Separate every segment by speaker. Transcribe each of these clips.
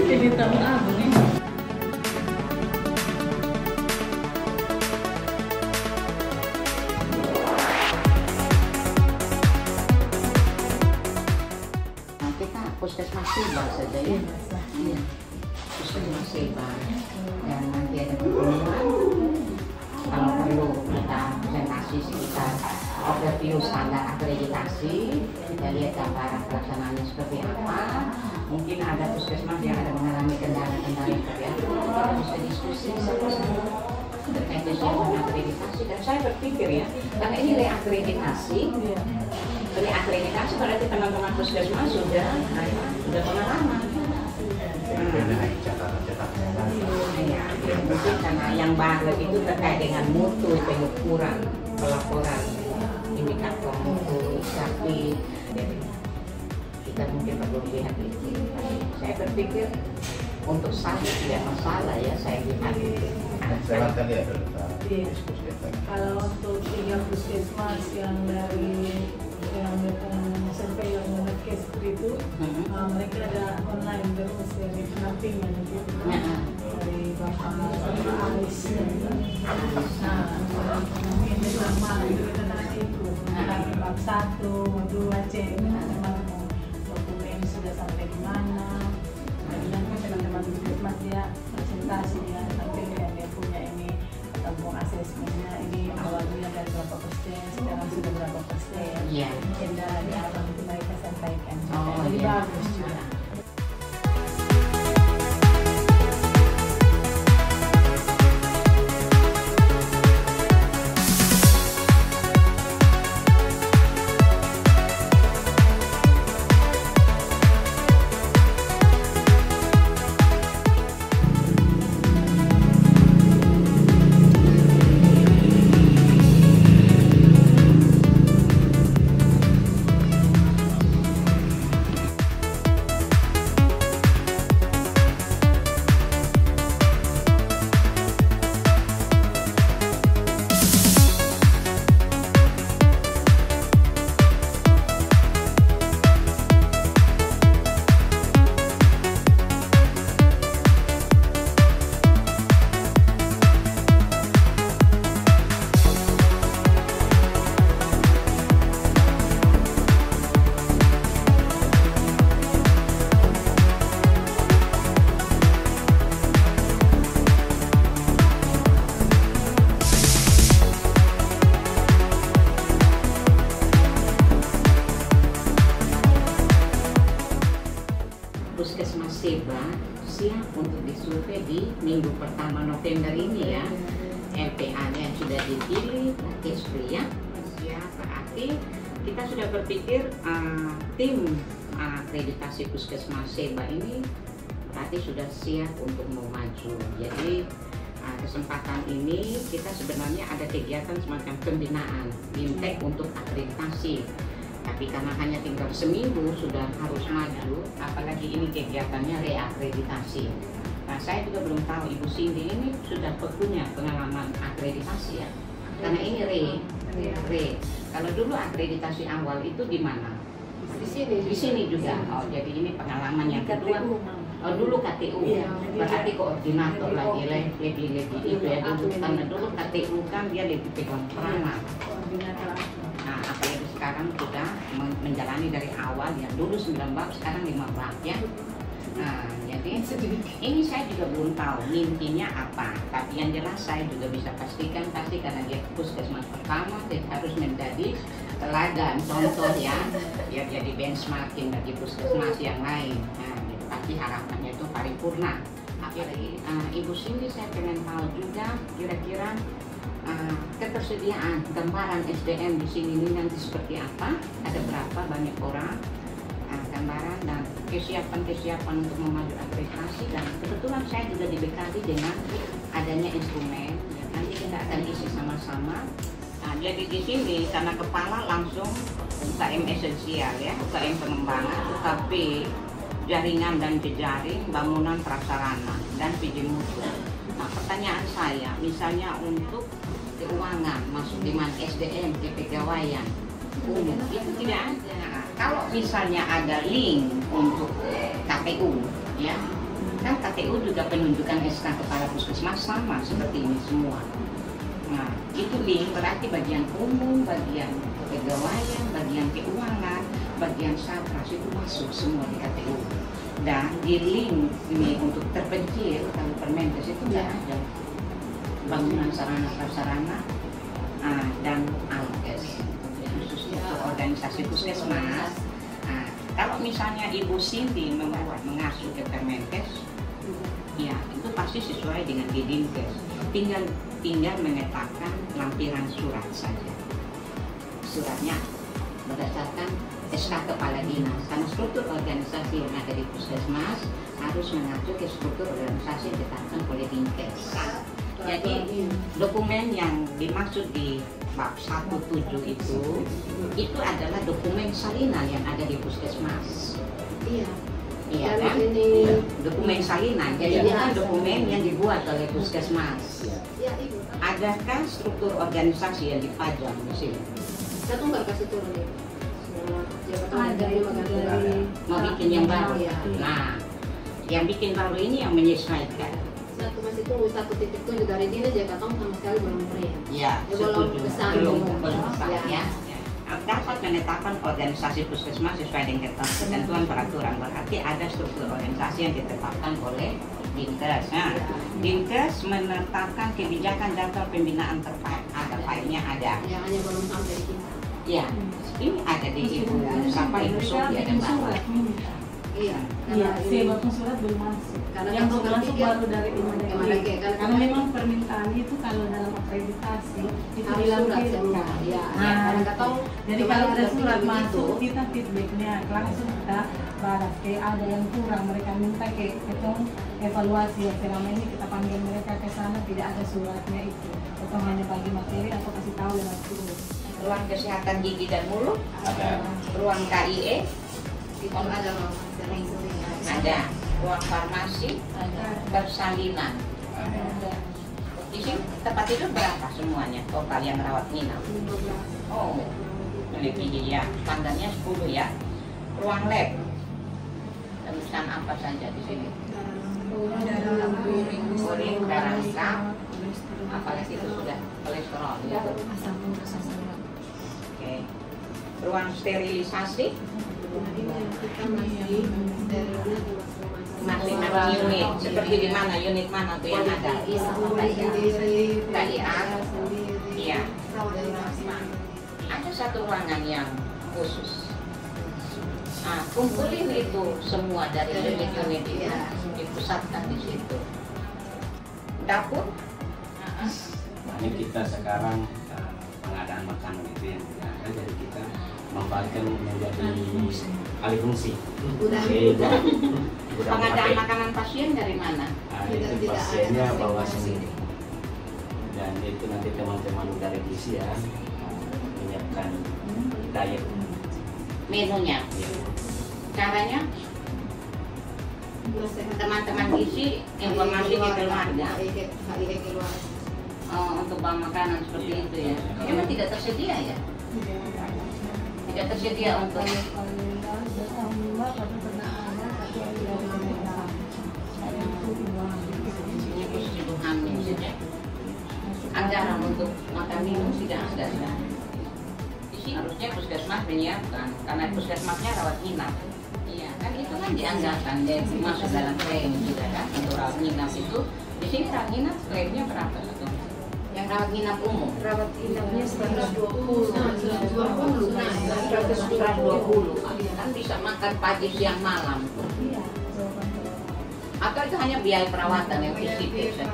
Speaker 1: Jadi tamu abu nih.
Speaker 2: Nanti kan puskesmas Seba saja ya. Iya. Puskesmas Seba. Dan nanti ada pertemuan. Kalau perlu kita presentasi sekitar overview standar akreditasi, kita lihat gambaran pelaksanaannya seperti apa. Mungkin ada puskesmas yang ada mengalami kendala-kendala seperti apa, kita bisa diskusi sama-sama terkait kesiapan akreditasi. Dan saya berpikir ya, karena ini reakreditasi berarti teman-teman puskesmas sudah pengalaman. Ya, mungkin karena yang baru itu terkait dengan mutu, pengukuran, pelaporan, indikator mutu, tapi kita mungkin perlu lihat itu. Saya berpikir untuk saya tidak masalah ya, saya lihat itu.
Speaker 3: Silahkan ya, diskusikan.
Speaker 1: Kalau untuk 3 puskesmas yang dari yang survei yang menarik seperti itu, mereka ada online terus ya. dari pendampingnya gitu.
Speaker 2: Ya.
Speaker 1: Dari Bapak Alis. Nah, ini sama itu kita nanti itu bab 1, 2, C teman-teman dokumen sudah sampai di mana. Kemudian kan teman-teman puskesmas dia presentasi dia tampilkan dia punya ini tentang asesmennya ini awalnya dari berapa persen, sekarang sudah berapa persen.
Speaker 2: Iya.
Speaker 1: Agenda di awal itu mereka sampaikan.
Speaker 2: Oh,
Speaker 1: Jadi
Speaker 2: iya.
Speaker 1: bagus juga.
Speaker 2: Puskesmas Seba siap untuk disurvei di minggu pertama November ini ya. LPA-nya sudah dipilih, nakes pria siap, berarti kita sudah berpikir tim akreditasi Puskesmas Seba ini berarti sudah siap untuk mau maju. Jadi kesempatan ini kita sebenarnya ada kegiatan semacam pembinaan Bintek untuk akreditasi. Tapi karena hanya tinggal seminggu sudah harus maju, apalagi ini kegiatannya reakreditasi. Nah, saya juga belum tahu Ibu Cindy ini sudah punya pengalaman akreditasi ya. Karena ini re. Kalau dulu akreditasi awal itu di mana? Di sini juga. Oh, jadi ini pengalaman yang kedua. Oh, dulu KTU. Berarti koordinator lagi lebih itu ya dulu. Karena dulu KTU kan dia lebih pegang peranan. Nah, apalagi sekarang sudah menjalani dari awal ya, dulu 9 bab, sekarang 5 bab ya. Nah, jadi ini saya juga belum tahu mimpinya apa, tapi yang jelas saya juga bisa pastikan pasti karena dia puskesmas pertama, dia harus menjadi teladan, contoh ya, biar jadi benchmarking bagi puskesmas yang lain. Nah, pasti harapannya itu paripurna. Apalagi Ibu Cindy saya pengen tahu juga kira-kira ketersediaan gambaran SDM di sini ini nanti seperti apa, ada berapa banyak orang, gambaran dan kesiapan untuk memaju akreditasi. Dan kebetulan saya juga dibekali dengan adanya instrumen, ya, nanti kita akan isi sama-sama. Jadi di sini karena kepala langsung UKM esensial ya, UKM pengembangan, UKP jaringan dan jejaring, bangunan prasarana dan PJ mutu. Nah, pertanyaan saya, misalnya untuk keuangan masuk di mana SDM, kepegawaian umum itu tidak ada. Kalau misalnya ada link untuk KPU, ya kan KPU juga penunjukan SK kepala puskesmas sama seperti ini semua. Nah, itu link berarti bagian umum, bagian kepegawaian, bagian keuangan, bagian sapras itu masuk semua di KPU. Dan di link ini untuk terpencil kalau Permenkes itu tidak ada. Bangunan sarana prasarana dan alkes khusus untuk organisasi puskesmas. Kalau misalnya Ibu Cindy mengasuh ke Permenkes, ya itu pasti sesuai dengan Didinkes. Tinggal menetapkan lampiran surat saja. Suratnya berdasarkan SK Kepala Dinas, karena struktur organisasi yang ada di puskesmas harus mengacu ke struktur organisasi yang ditetapkan oleh Dinkes. Jadi dokumen yang dimaksud di bab 17 itu adalah dokumen salinan yang ada di puskesmas. Iya kan? Dokumen salinan. Jadi bukan dokumen yang dibuat oleh puskesmas. Adakah struktur organisasi yang dipajang di sini?
Speaker 4: Satu nggak kasih turun ya?
Speaker 1: Ada
Speaker 2: Mau bikin yang baru. Nah, Yang bikin baru ini yang menyesuaikan.
Speaker 4: Satu masih tunggu satu titik tunjuk dari dinas ya katong sama sekali belum pernah.
Speaker 2: Ya,
Speaker 4: Belum
Speaker 2: setuju.
Speaker 4: pesan.
Speaker 2: Belum pesan
Speaker 4: Ya.
Speaker 2: ya. Dapat menetapkan organisasi puskesmas sesuai dengan ketentuan peraturan. Berarti ada struktur organisasi yang ditetapkan oleh Dinkes. Nah, Dinkes menetapkan kebijakan jadwal pembinaan terkait. Ada filenya ada.
Speaker 4: Ya hanya belum sampai di kita.
Speaker 2: Ya, ini ada di Ibu siapa Ibu Sofi ada bawah.
Speaker 4: Iya.
Speaker 1: Iya,
Speaker 4: Karena
Speaker 1: saya walaupun surat belum masuk.
Speaker 4: Karena
Speaker 1: yang
Speaker 4: kan
Speaker 1: masuk
Speaker 4: pikir-
Speaker 1: baru dari
Speaker 4: Kemendagri.
Speaker 1: Kemendagri.
Speaker 4: Karena
Speaker 1: Karena memang permintaan itu kalau dalam akreditasi itu
Speaker 4: harus surat semua.
Speaker 1: dilampirkan.
Speaker 4: Ya.
Speaker 1: Nah,
Speaker 4: Karena katong
Speaker 1: jadi
Speaker 4: kemarin
Speaker 1: kalau ada
Speaker 4: ada
Speaker 1: surat
Speaker 4: video
Speaker 1: masuk
Speaker 4: itu,
Speaker 1: kita feedbacknya langsung kita balas. Kayak ada yang kurang mereka minta kayak kita evaluasi yang selama ini kita panggil mereka ke sana tidak ada suratnya itu. Atau hanya bagi materi atau kasih tahu lewat surat.
Speaker 2: Ruang kesehatan gigi dan mulut,
Speaker 3: Ada.
Speaker 2: ruang KIE,
Speaker 4: itu ada sering-sering.
Speaker 2: ada ruang farmasi, persalinan.
Speaker 3: Ada.
Speaker 2: Di sini tempat tidur berapa semuanya total yang rawat inap? Oh, melebihi ya. Standarnya 10 ya. Ruang lab. Tulisan apa saja di sini? Urin, darah lengkap. Apalagi itu sudah kolesterol ya. Oke. Ruang sterilisasi
Speaker 4: Kita masih
Speaker 2: masing-masing unit. Seperti di mana? Unit mana tuh yang ada? Iya. Ada satu ruangan yang khusus. Nah, kumpulin itu semua dari unit-unit itu dipusatkan di situ. Dapur?
Speaker 5: Nah, ini kita sekarang pengadaan makanan itu yang tidak ada, jadi kita membagikan menjadi alih fungsi.
Speaker 4: Udah.
Speaker 5: Udah
Speaker 2: Pengadaan
Speaker 5: pakai.
Speaker 2: makanan pasien dari mana?
Speaker 5: Nah,
Speaker 4: Tidak
Speaker 5: itu
Speaker 4: ada
Speaker 5: pasiennya
Speaker 4: pasien
Speaker 5: bawa
Speaker 4: di
Speaker 5: sendiri.
Speaker 4: sini.
Speaker 5: Dan itu nanti teman-teman dari gizi ya menyiapkan diet.
Speaker 2: Menunya.
Speaker 5: Ya.
Speaker 2: Caranya teman-teman gizi informasi ke keluarga. Oh, untuk bawa makanan seperti itu ya. Emang tidak tersedia ya? Tidak tersedia untuk ini keseluruhannya saja. Anggaran untuk makan minum tidak ada. Di sini harusnya puskesmas menyiapkan, karena puskesmasnya rawat inap. Iya, kan itu kan dianggarkan dan masuk dalam klaim juga kan untuk rawat inap itu. Di sini rawat inap klaimnya berapa satu? Yang rawat inap umum?
Speaker 4: Rawat inapnya 120. 120.
Speaker 2: 120 kan bisa makan pagi siang malam. Atau itu hanya biaya perawatan yang fisik ya?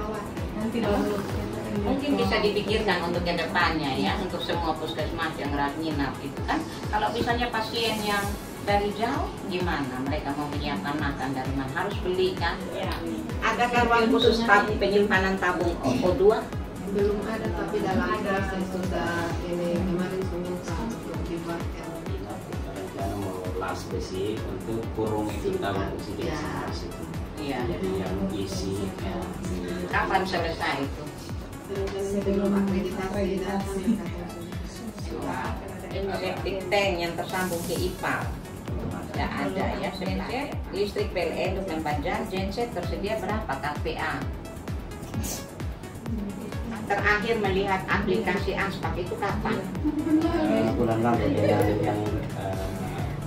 Speaker 1: Nanti dulu.
Speaker 2: Mungkin bisa dipikirkan untuk ke depannya ya, untuk semua puskesmas yang rawat inap itu kan. Kalau misalnya pasien yang dari jauh, gimana mereka mau menyiapkan makan dari mana? Harus beli kan? Adakah ruang khusus penyimpanan tabung O2?
Speaker 4: Belum ada, tapi dalam proses sudah ini kemarin semua untuk dibuatkan.
Speaker 5: Rencana mau las besi untuk kurung itu tabung oksigen seperti itu.
Speaker 2: Iya.
Speaker 5: Jadi yang isi ya,
Speaker 2: Kapan selesai itu?
Speaker 4: Sebelum akreditasi datang.
Speaker 2: Septic tank yang tersambung ke IPAL tidak ada ya. Genset, listrik PLN 24 jam, genset tersedia berapa KPA? Terakhir melihat aplikasi Aspak itu kapan?
Speaker 5: bulan lalu yang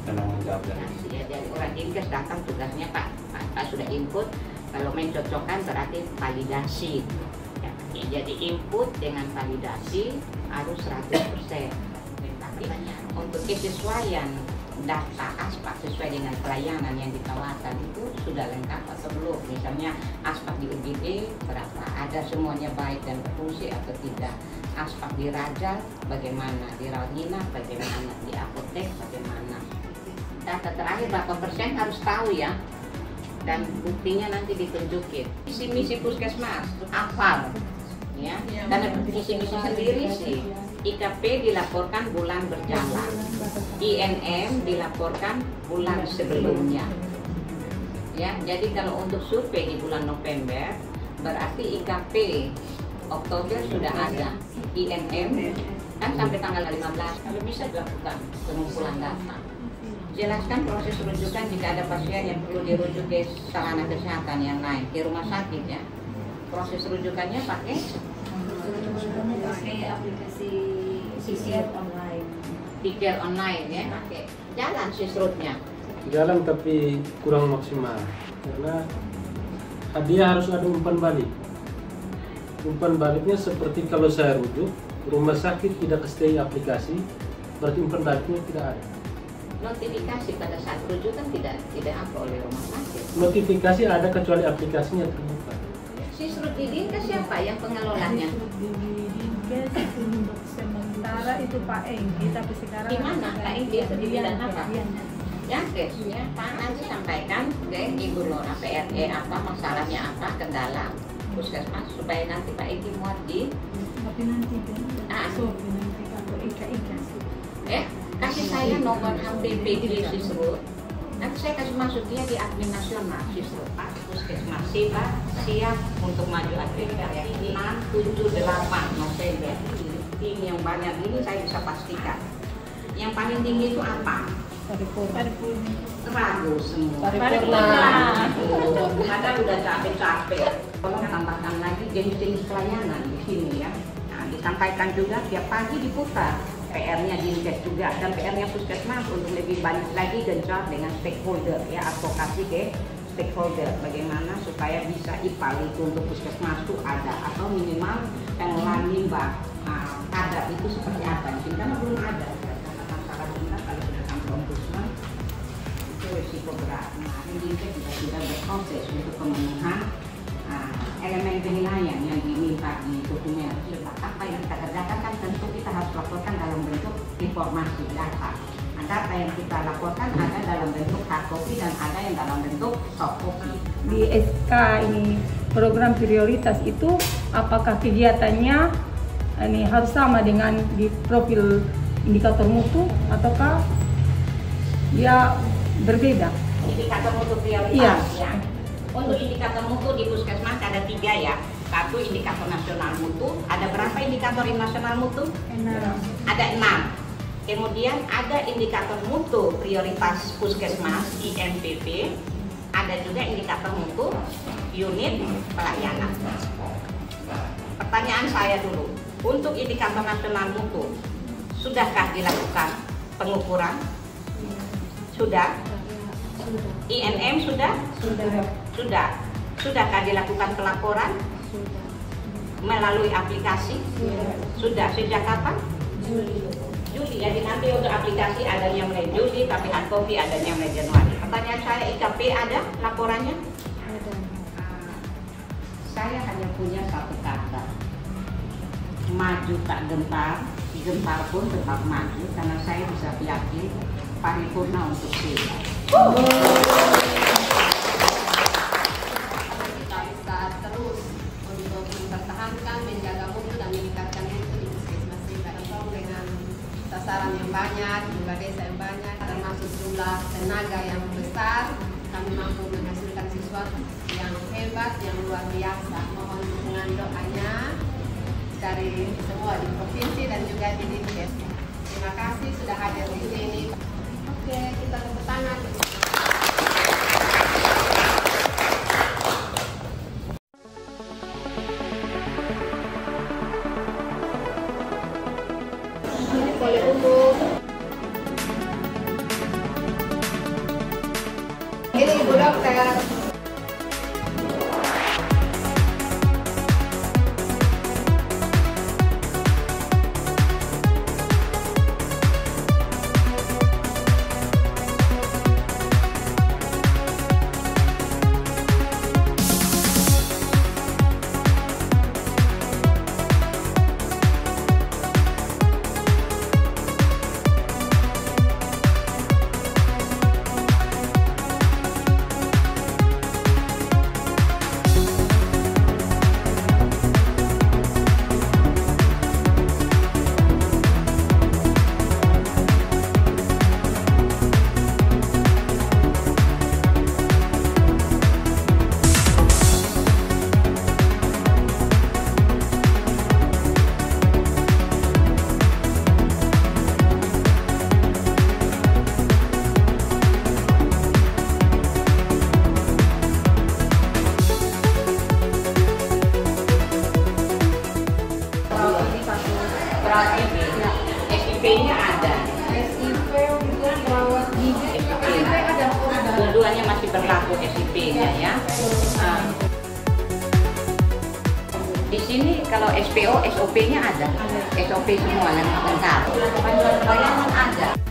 Speaker 5: penanggung jawab dari
Speaker 2: Ya, jadi orang Dinkes datang tugasnya Pak sudah input, kalau mencocokkan berarti validasi. Ya, jadi input dengan validasi harus 100%. Tapi untuk kesesuaian data Aspak sesuai dengan pelayanan yang ditawarkan itu sudah lengkap atau belum? Misalnya Aspak di UGD berapa? Ada semuanya baik dan berfungsi atau tidak? Aspak di Rajal bagaimana? Di rawat inap bagaimana? Di apotek bagaimana? Data terakhir berapa persen harus tahu ya, dan buktinya nanti ditunjukin. Misi puskesmas hafal ya, karena misi sendiri sih. IKP dilaporkan bulan berjalan, INM dilaporkan bulan sebelumnya ya. Jadi kalau untuk survei di bulan November berarti IKP Oktober sudah ada, INM kan sampai tanggal 15 kalau bisa dilakukan pengumpulan data Jelaskan proses rujukan jika ada pasien yang perlu dirujuk ke sarana kesehatan yang lain, ke rumah sakit ya. Proses rujukannya pakai
Speaker 1: aplikasi tiket online.
Speaker 2: tiket online ya, pakai jalan sisrutnya.
Speaker 6: Jalan tapi kurang maksimal karena hadiah harus ada umpan balik. Umpan baliknya seperti kalau saya rujuk, rumah sakit tidak stay aplikasi, berarti umpan baliknya tidak ada.
Speaker 2: Notifikasi pada saat rujukan tidak apa oleh rumah sakit.
Speaker 6: Notifikasi ada kecuali aplikasinya terbuka.
Speaker 2: Sisrut di Dinkes siapa yang pengelolanya?
Speaker 1: Di Dinkes untuk sementara itu Pak Enggi, tapi sekarang
Speaker 2: Di mana Pak Enggi itu di bidang apa? Yankes ya, Pak nanti sampaikan ke Ibu Lora PRE apa masalahnya apa, kendala puskesmas supaya nanti Pak Enggi muat di
Speaker 1: tapi nanti nanti kalau Ika
Speaker 2: kasih saya nomor HPP di Sisrut. Nanti saya kasih masuk dia di admin nasional Sisrut. Pak puskesmas siap untuk maju akreditasi 6-7-8 November. Tim yang banyak ini saya bisa pastikan. Yang paling tinggi itu apa? Ragu semua. Ada udah capek-capek. Tolong tambahkan lagi jenis-jenis pelayanan di sini ya. Nah, disampaikan juga tiap pagi diputar. PR-nya Dinkes juga dan PR-nya puskesmas untuk lebih banyak lagi gencar dengan stakeholder ya, advokasi ke stakeholder bagaimana supaya bisa IPAL itu untuk puskesmas itu ada atau minimal pengelolaan limbah ada itu seperti apa mungkin karena belum ada karena masalah limbah kalau sudah sampai ombudsman itu risiko berat. Nah, Dinkes juga sudah berproses untuk pemenuhan elemen penilaian yang diminta di dokumen. Apa yang kita kerjakan kan tentu kita harus laporkan dalam bentuk informasi data. Data yang kita laporkan ada dalam bentuk hard copy dan ada yang dalam bentuk soft copy.
Speaker 7: Di SK ini program prioritas itu apakah kegiatannya ini harus sama dengan di profil indikator mutu ataukah ya berbeda?
Speaker 2: Indikator mutu prioritas
Speaker 7: Iya.
Speaker 2: ya. Untuk indikator mutu di puskesmas ada 3 ya. 1 indikator nasional mutu. Ada berapa indikator nasional mutu?
Speaker 1: 6.
Speaker 2: Ada 6. Kemudian ada indikator mutu prioritas puskesmas IMPP. Ada juga indikator mutu unit pelayanan. Pertanyaan saya dulu, untuk indikator nasional mutu, sudahkah dilakukan pengukuran? Sudah? INM sudah? Sudah. Sudahkah dilakukan pelaporan? Melalui aplikasi? Sudah. Sejak kapan? Juli. Jadi nanti untuk aplikasi adanya mulai Juli, tapi hard copy adanya mulai Januari. Pertanyaan saya, IKP ada laporannya?
Speaker 1: Ada.
Speaker 2: Saya hanya punya satu kata. Maju tak gentar, gentar pun tetap maju, karena saya bisa yakin paripurna untuk kita.
Speaker 4: Kita bisa terus untuk mempertahankan, menjaga mutu dan meningkatkan mutu di puskesmas kita dengan sasaran yang banyak, jumlah desa yang banyak, termasuk jumlah tenaga yang besar, kami mampu menghasilkan sesuatu yang hebat, yang luar biasa. Mohon dukungan doanya dari semua di provinsi dan juga di Dinkes. Terima kasih sudah hadir di sini. Oke, kita tepuk tangan. Boleh untuk ini Ibu Dokter.
Speaker 2: pelaku SIP-nya ya. Di sini kalau SPO, SOP-nya ada. SOP semua lengkap. Bantuan pelayanan ada.